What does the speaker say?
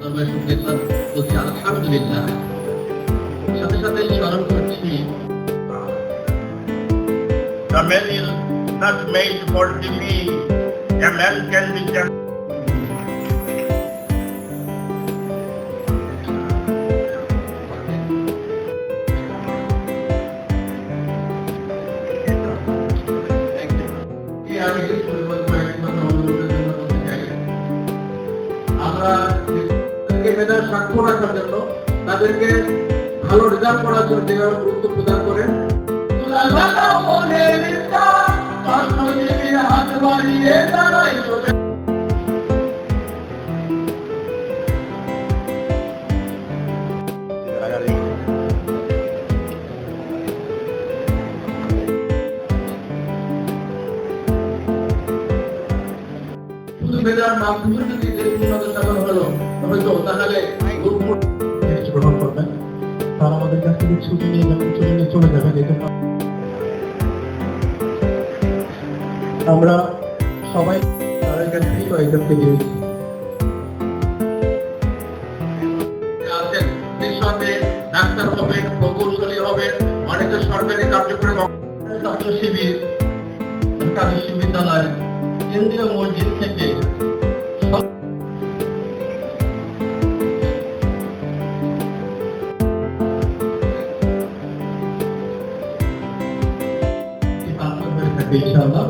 আলহামদুলিল্লাহ। সাথে সাথে স্মরণ করছি, The man is not made for TV. A man can be just. আমরা মেধার স্বাক্ষর রাখার জন্য তাদেরকে ভালো রেজাল্ট করার জন্য যেভাবে গুরুত্ব প্রদান করেন, হাত বাড়িয়ে দাঁড়াই মেধার মাধ্যমে যদি উন্নত সাধন হলো হয়তো তাহলে গ্রহণ করবেন। তারা আমাদের কাছ থেকে ছুটি নিয়ে যাবেন, ছুটি নিয়ে চলে যাবেন। আমরা সবাই তাদের কাছ থেকে কয়েকজনকে দিয়েছি ডাক্তার হবেন, প্রকৌশলী হবেন, অনেকে সরকারি কার্যক্রম ছাত্র শিবির, ঢাকা বিশ্ববিদ্যালয়, কেন্দ্রীয় মসজিদ থেকে ইনশাআল্লাহ।